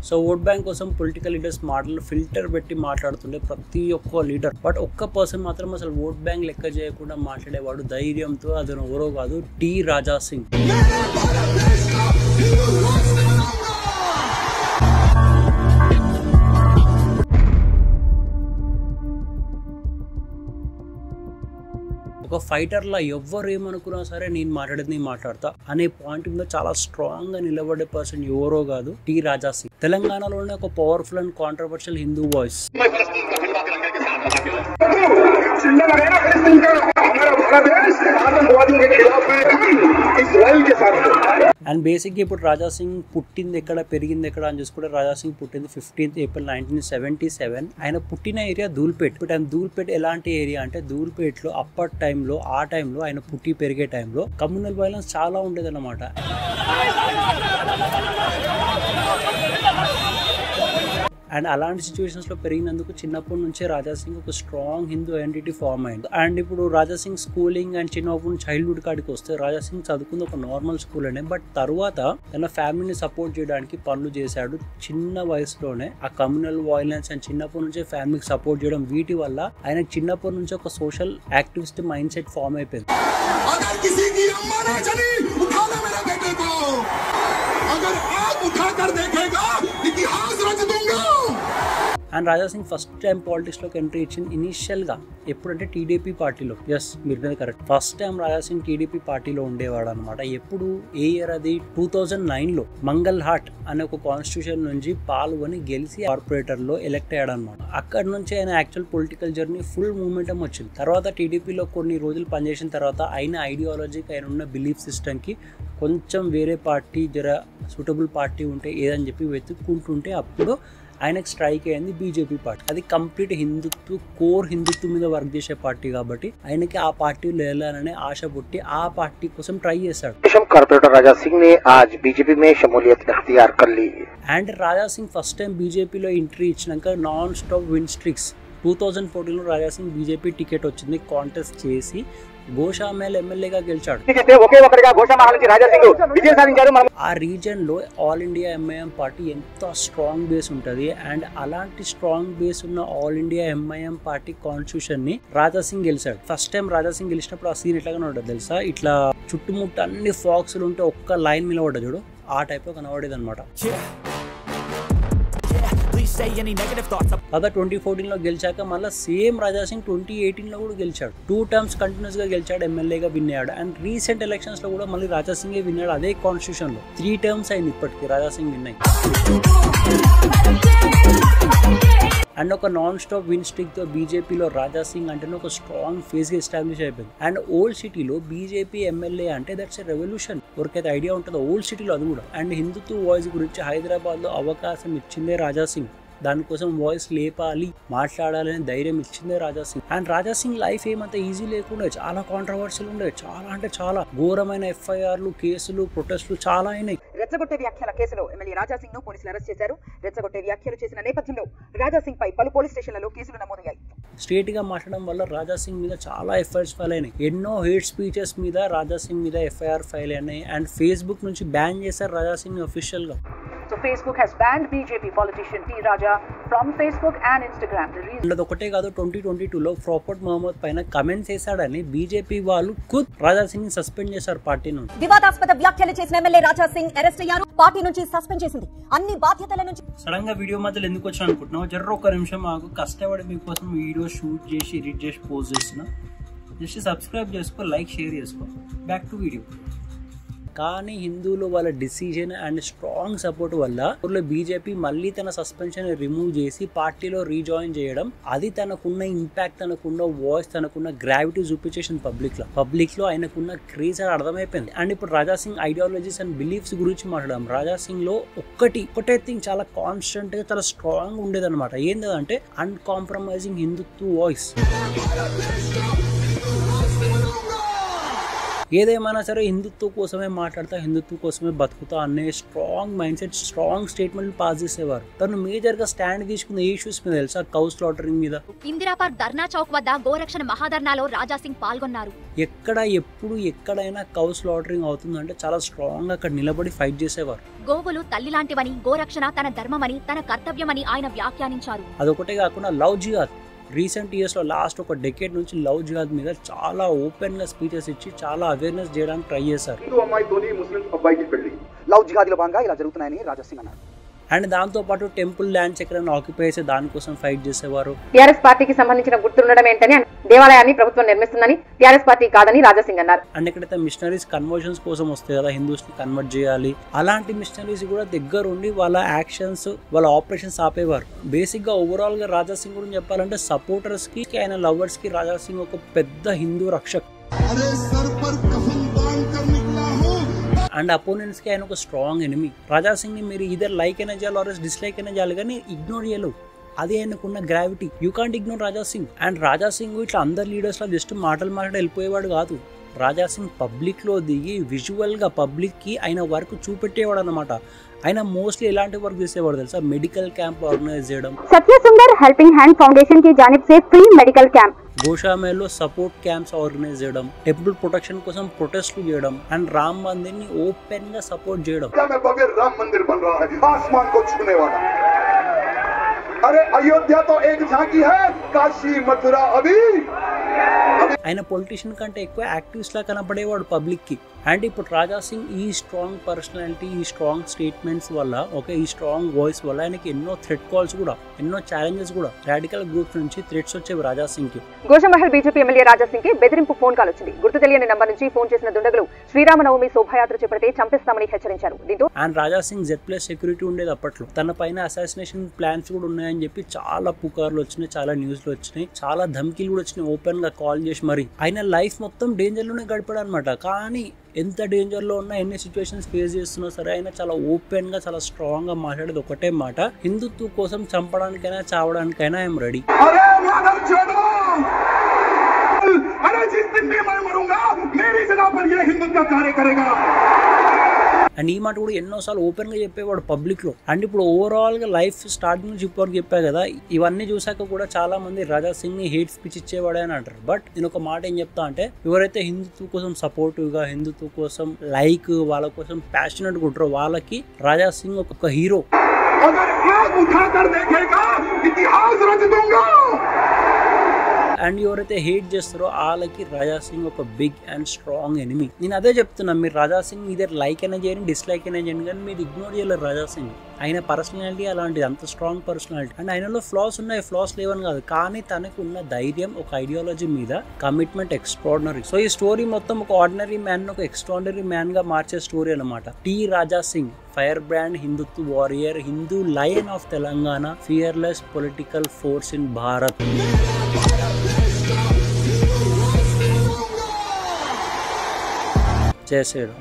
So vote bank కోసం political leaders మాటలు filter పెట్టి మాట్లాడుతుండే ప్రతి ఒక్క లీడర్, బట్ ఒక్క పర్సన్ మాత్రం అసలు ఓట్ బ్యాంక్ లెక్క చేయకుండా మాట్లాడేవాడు ధైర్యంతో. అతను ఎవరో కాదు, టి రాజా సింగ్. ఒక ఫైటర్లా ఎవ్వరు ఏమనుకున్నా సరే నేను మాట్లాడేది మాట్లాడతా అనే పాయింట్ మీద చాలా స్ట్రాంగ్ గా నిలబడే పర్సన్ ఎవరో కాదు, టి రాజా సింగ్. తెలంగాణలోనే ఒక powerful and controversial Hindu voice. And బేసిక్గా ఇప్పుడు రాజా సింగ్ పుట్టింది ఎక్కడ, పెరిగింది ఎక్కడ అని చూసుకుంటే రాజా సింగ్ పుట్టింది 15th April 1977. ఆయన పుట్టిన ఏరియా ధూల్పేట్. బట్ ఆయన ధూల్పేట్ ఎలాంటి ఏరియా అంటే, ధూల్పేట్లో అప్పటి టైంలో, ఆ టైంలో ఆయన పుట్టి పెరిగే టైంలో కమ్యూనల్ వైలెన్స్ చాలా ఉండేది అన్నమాట. అండ్ అలాంటి సిచ్యువేషన్స్ లో పెరిగినందుకు చిన్నప్పటి నుంచే రాజా సింగ్ ఒక స్ట్రాంగ్ హిందూ ఐడెంటిటీ ఫార్మ్ అయింది. అండ్ ఇప్పుడు రాజా సింగ్ స్కూలింగ్ అండ్ చిన్నప్పుడు చైల్డ్హుడ్ కాడికి వస్తే రాజా సింగ్ చదువుకుంది ఒక నార్మల్ స్కూల్ అనే. బట్ తర్వాత తన ఫ్యామిలీని సపోర్ట్ చేయడానికి పనులు చేశాడు చిన్న వయసులోనే. ఆ కమ్యూనల్ వైలెన్స్ అండ్ చిన్నప్పటి నుంచే ఫ్యామిలీకి సపోర్ట్ చేయడం, వీటి వల్ల ఆయనకు చిన్నప్పటి నుంచి ఒక social activist mind set form అయిపోయింది. And Raja Singh first time politics లోకి ఎంట్రీ ఇచ్చింది ఇనిషియల్ గా ఎప్పుడంటే టీడీపీ పార్టీలో. ఎస్, మీరు correct. First time Raja Singh TDP పార్టీలో ఉండేవాడు అనమాట. ఎప్పుడు, ఏ ఇయర్ అది, 2009లో మంగల్ హాట్ అనే ఒక కాన్స్టిట్యూషన్ నుంచి పాల్గొని గెలిచి కార్పొరేటర్ లో ఎలెక్ట్ అయ్యాడు అనమాట. అక్కడ నుంచి ఆయన actual political journey full momentum వచ్చింది. తర్వాత టీడీపీలో కొన్ని రోజులు పనిచేసిన తర్వాత ఆయన ఐడియాలజీకి, ఆయన ఉన్న బిలీఫ్ సిస్టమ్ కి కొంచెం వేరే పార్టీ, జర సూటబుల్ పార్టీ ఉంటే ఏదని చెప్పి వెతుక్కుంటుంటే అప్పుడు ఆయనకు స్ట్రైక్ అయింది బీజేపీ పార్టీ. అది కంప్లీట్ హిందుత్వ, కోర్ హిందుత్వం మీద వర్క్ చేసే పార్టీ కాబట్టి ఆయనకి ఆ పార్టీలో వెళ్ళాలనే ఆశ పుట్టి ఆ పార్టీ కోసం ట్రై చేశాడు. కార్పొరేటర్ రాజా సింగ్ ने आज बीजेपी में शमूलियत इख्तियार कर ली. And Raja Singh first time బీజేపీలో ఎంట్రీ ఇచ్చినాక నాన్ స్టాప్ విన్ స్ట్రిక్స్. 2014లో రాజా సింగ్ బీజేపీ టికెట్ వచ్చింది, కాంటెస్ట్ చేసి గోషామహల్ ఎమ్మెల్యేగా గెలిచాడు. ఆ రీజన్ లో ఆల్ ఇండియా ఎంఐఎం పార్టీ ఎంత స్ట్రాంగ్ బేస్ ఉంటది. అండ్ అలాంటి స్ట్రాంగ్ బేస్ ఉన్న all India MIM party constitution ని రాజా సింగ్ గెలిచాడు. ఫస్ట్ టైం రాజా సింగ్ గెలిచినప్పుడు ఆ సీన్ ఎట్లాగానే ఉంటుంది తెలుసా, ఇట్లా చుట్టుముట్టు అన్ని ఫాక్స్లు ఉంటే ఒక్క లైన్ మీద పడ్డా చూడు, ఆ టైప్ లో కనబడేది అనమాట. అదా 2014లో గెలిచాక మళ్ళీ సేమ్ రాజా సింగ్ 2018లో కూడా గెలిచాడు. 2 టర్మ్స్ కంటిన్యూస్ గా గెలిచాడు, ఎమ్మెల్యేగా విన్ అయ్యాడు. అండ్ రీసెంట్ ఎలక్షన్స్ లో కూడా మళ్ళీ రాజా సింగే విన్ అయ్యాడు అదే కాన్స్టిట్యూషన్ లో. 3 టర్మ్స్ అయింది ఇప్పటికి రాజా సింగ్ విన్ అయ్యి. అండ్ ఒక నాన్ స్టాప్ విన్ స్ట్రిక్ తో బీజేపీలో రాజా సింగ్ అంటే ఒక స్ట్రాంగ్ ఫేస్ గా ఎస్టాబ్లిష్ అయిపోయింది. అండ్ ఓల్డ్ సిటీలో బీజేపీ ఎమ్మెల్యే అంటే దట్స్ ఎ రెవల్యూషన్. ఎవరికైతే ఐడియా ఉంటుందో ఓల్డ్ సిటీలో అది కూడా. అండ్ హిందుత్వ వాయిస్ గురించి హైదరాబాద్ లో అవకాశం ఇచ్చిందే రాజా సింగ్. దానికోసం వాయిస్ లేపాలి, మాట్లాడాలని ధైర్యం ఇచ్చిందే రాజా సింగ్. అండ్ రాజా సింగ్ లైఫ్ ఏమంత ఈజీ లేకుండా చాలా కాంట్రవర్షియల్ ఉండే, చాలా అంటే చాలా ఘోరమైన ఎఫ్ఐఆర్లు, కేసులు, ప్రొటెస్టులు చాలా అయినాయి. రెచ్చగొట్టే వ్యాఖ్యల కేసులో ఎమ్మెల్యే రాజా సింగ్ ను పోలీసులు అరెస్ట్ చేశారు. రెచ్చగొట్టే వ్యాఖ్యలు చేసిన నేపథ్యంలో రాజా సింగ్ పై పలు పోలీస్ స్టేషన్లలో కేసులు నమోదయ్యాయి. స్ట్రేట్ గా మాట్లాడడం వల్ల రాజా సింగ్ మీద చాలా ఎఫ్ఐఆర్స్ ఫైల్ అయినాయి. ఎన్నో హేట్ స్పీచెస్ మీద రాజా సింగ్ మీద ఎఫ్ఐఆర్ ఫైల్ అయినాయి. అండ్ ఫేస్బుక్ నుంచి బ్యాన్ చేశారు రాజా సింగ్ అఫీషియల్ గా. So Facebook has banned BJP politician T. Raja from Facebook and Instagram. ఒకటే కాదు, 2022లో ప్రాపర్ట్ మహమ్మద్ పైన కమెంట్స్ చేశాడని బీజేపీ వాళ్ళు ఖుద్ రాజా సింగ్ ని సస్పెండ్ చేశారు పార్టీ నుండి. వివాదాస్పద వ్యాఖ్యలు చేసిన ఎమ్మెల్యే రాజా సింగ్ అరెస్ట్ అయ్యారు, పార్టీ నుంచి సస్పెండ్ చేసింది. అన్ని బాధ్యతల నుంచి. సడన్ గా వీడియో మధ్యలో ఎందుకు వచ్చాను అనుకుంటున్నావు? జర్ర ఒక నిమిషం ఆగు, కష్టపడి మీకోసం వీడియో షూట్ చేసి ఎడిట్ చేసి పోస్ట్ చేస్తున్నా. జస్ట్ సబ్స్క్రైబ్ చేసుకో, లైక్, షేర్ చేసుకో. Back to video. కానీ హిందువులు వాళ్ళ డిసిజన్ అండ్ స్ట్రాంగ్ సపోర్ట్ వల్ల బీజేపీ మళ్ళీ తన సస్పెన్షన్ రిమూవ్ చేసి పార్టీలో రీజాయిన్ చేయడం, అది తనకున్న ఇంపాక్ట్, తనకున్న వాయిస్, తనకున్న గ్రావిటీ చూపించేసింది పబ్లిక్ లో ఆయనకున్న క్రేజ్ అని అర్థమైపోయింది. అండ్ ఇప్పుడు Raja Singh ideologies and beliefs గురించి మాట్లాడడం. రాజా సింగ్ లో ఒకటే థింగ్ చాలా కాన్స్టెంట్ గా చాలా స్ట్రాంగ్ ఉండేది అనమాట. ఏంటంటే అన్కాంప్రమైజింగ్ హిందుత్వ వాయిస్. ఏదేమైనా సరే హిందుత్వం కోసమే మాట్లాడతా, హిందుత్వం కోసమే బతుకుతా అనే strong mind set, strong statement pass చేసేవారు. తను మేజర్ గా స్టాండ్ తీసుకున్న ఇష్యూస్ మీద తెలుసా, కౌ స్లాటరింగ్ మీద. ఇందిరా పార్క్ ధర్నా చౌక్ వద్ద గోరక్షణ మహాధర్నాలో రాజాసింగ్ పాల్గొన్నారు. ఎక్కడైనా కౌ స్లాటరింగ్ అవుతుందంటే చాలా స్ట్రాంగ్ గా అక్కడ నిలబడి ఫైట్ చేసేవారు. గోవులు తల్లి లాంటివని, గోరక్షణ తన ధర్మమని, తన కర్తవ్యమని ఆయన వ్యాఖ్యానించారు. అదొకటే కాకుండా లవ్ జిహాద్, రీసెంట్ ఇయర్స్ లో లాస్ట్ ఒక డెకేడ్ నుంచి లవ్ జిహాద్ మీద చాలా ఓపెన్ గా స్పీచెస్ ఇచ్చి చాలా అవేర్నెస్ చేయడానికి ట్రై చేశారు. లవ్ జిహాద్ లో భాగంగా ఇలా జరుగుతున్నాయని రాజా సింగ్ అన్నారు. అండ్ దాంతో పాటు టెంపుల్ ల్యాండ్ చక్రాన్ని ఆక్యుపై చేసే దానికోసం ఫైట్ చేసేవారు. టీఆర్ఎస్ పార్టీకి సంబంధించిన గుర్తుండడం ఏంటని, దేవాలయాన్ని ప్రభుత్వం నిర్మిస్తుందని, టీఆర్ఎస్ పార్టీ కాదని రాజా సింగ్ అన్నారు. అండ్ ఎక్కడైతే మిషనరీస్ కన్వర్షన్స్ కోసం వస్తాయి కదా, హిందూస్ ని కన్వర్ట్ చేయాలి, అలాంటి మిషనరీస్ కూడా దగ్గరుండి వాళ్ళ యాక్షన్స్, వాళ్ళ ఆపరేషన్స్ ఆపేవారు. బేసిక్ గా ఓవరాల్ గా రాజా సింగ్ గురించి చెప్పాలంటే సపోర్టర్స్ కి, ఆయన లవర్స్ కి రాజా సింగ్ ఒక పెద్ద హిందూ రక్షక్. అండ్ అపోనెంట్స్ కి ఆయన ఒక స్ట్రాంగ్ ఎనిమీ. రాజా సింగ్ ని మీరు ఇదర్ లైక్ అయినా చేయాలి ఆర్ డిస్లైక్ అయినా చేయాలి, కానీ ఇగ్నోర్ చేయలేవు. అదే ఆయనకున్న gravity. You can't ignore Raja Singh. And Raja Singh ఇట్లా అందరు లీడర్స్ లా జస్ట్ మాటలు వెళ్ళిపోయేవాడు కాదు. రాజా సింగ్ పబ్లిక్ లో దిగి విజువల్ గా పబ్లిక్ కి ఆయన వర్క్ చూపెట్టేవాడు అనమాట. ఆయన మోస్ట్లీ ఎలాంటి వర్క్ చేసేవాడు తెలుసా, మెడికల్ క్యాంప్ ఆర్గనైజ్ చేయడం, Satya Sundar helping hand foundation की जानिब से फ्री मेडिकल कैंप, గోషామేలో సపోర్ట్ క్యాంప్స్ ఆర్గనైజ్ చేయడం, టెంపుల్ ప్రొటెక్షన్ కోసం ప్రొటెస్ట్లు చేయడం, అండ్ రామ్ మందిర్ ని ఓపెన్ గా సపోర్ట్ చేయడం. राम मंदिर बन रहा है आसमान को छूने वाला. अरे अयोध्या तो एक झांकी है, काशी मथुरा अभी. ఆయన పొలిటీషియన్ కంటే ఎక్కువ యాక్టివిస్ట్ లా కనపడేవాడు పబ్లిక్ కి. అండ్ ఇప్పుడు రాజా సింగ్ ఈ స్ట్రాంగ్ పర్సనాలిటీ, ఈ స్ట్రాంగ్ స్టేట్మెంట్స్ వల్ల, ఈ స్ట్రాంగ్ వాయిస్ వల్ల ఆయనకి ఎన్నో థ్రెట్ కాల్స్ కూడా, ఎన్నో ఛాలెంజెస్ కూడా రాడికల్ గ్రూప్స్ నుంచి థ్రెట్స్ వచ్చేవి రాజా సింగ్ కి. గోషమహల్ బీజేపీ ఎమ్మెల్యే రాజా సింగ్ కి బెదిరింపు ఫోన్ కాల్ వచ్చింది. గుర్తు తెలియని నంబర్ నుంచి ఫోన్ చేసిన దుండగులు శ్రీరామనవమి శోభాయాత్ర చేపడితే చంపేస్తామని హెచ్చరించారు. దీంతో and Raja Singh Z+ security ఉండేది అప్పట్లో. తన పైన అసాసినేషన్ ప్లాన్స్ కూడా ఉన్నాయని చెప్పి చాలా పుకార్లు వచ్చినాయి, చాలా న్యూస్లు వచ్చినాయి, చాలా ధమ్కీలు కూడా వచ్చినాయి. ఓపెన్ గా కాల్ చేసి మరి ఆయన లైఫ్ మొత్తం డేంజర్ లోనే గడిపాడు అనమాట. కానీ ఎంత డేంజర్ లో ఉన్నా, ఎన్ని సిచ్యువేషన్స్ ఫేస్ చేస్తున్నా సరే, ఆయన చాలా ఓపెన్ గా, చాలా స్ట్రాంగ్ గా మాట్లాడేది ఒకటే మాట, హిందుత్వం కోసం చంపడానికైనా చావడానికైనా ఐఎమ్ రెడీ. అండ్ ఈ మాట కూడా ఎన్నోసార్లు ఓపెన్ గా చెప్పేవాడు పబ్లిక్ లో. అండ్ ఇప్పుడు ఓవరాల్ గా లైఫ్ స్టార్టింగ్ నుంచి ఇప్పటివరకు చెప్పా కదా, ఇవన్నీ చూసాక కూడా చాలా మంది రాజా సింగ్ ని హేట్ స్పీచ్ ఇచ్చేవాడే అని అంటారు. బట్ నేను ఒక మాట ఏం చెప్తా అంటే, ఎవరైతే హిందుత్వం కోసం సపోర్టివ్ గా, హిందుత్వం కోసం వాళ్ళ కోసం ప్యాషనెట్ ఉంటారో వాళ్ళకి రాజా సింగ్ ఒక హీరో. అండ్ ఎవరైతే హేట్ చేస్తారో వాళ్ళకి రాజా సింగ్ ఒక బిగ్ అండ్ స్ట్రాంగ్ ఎనిమీ. నేను అదే చెప్తున్నా, మీరు రాజా సింగ్ ఇదర్ లైక్ అయినా చేయండి, డిస్లైక్ అయినా చేయండి, కానీ మీరు ఇగ్నోర్ చేయలేరు రాజా సింగ్. ఆయన పర్సనాలిటీ అలాంటిది, అంత స్ట్రాంగ్ పర్సనాలిటీ. అండ్ ఆయనలో ఫ్లాస్ ఉన్నాయి, ఫ్లాస్ లేవని కాదు, కానీ తనకు ఉన్న ధైర్యం, ఒక ఐడియాలజీ మీద కమిట్మెంట్ ఎక్స్ట్రాడినరీ. సో ఈ స్టోరీ మొత్తం ఒక ఆర్డినరీ మ్యాన్ ఒక ఎక్స్ట్రాడినరీ మ్యాన్ గా మార్చే స్టోరీ అనమాట. T Raja Singh, fire brand, Hindutva warrior, Hindu lion of Telangana, fearless political force in Bharat. జై శ్రీరామ్.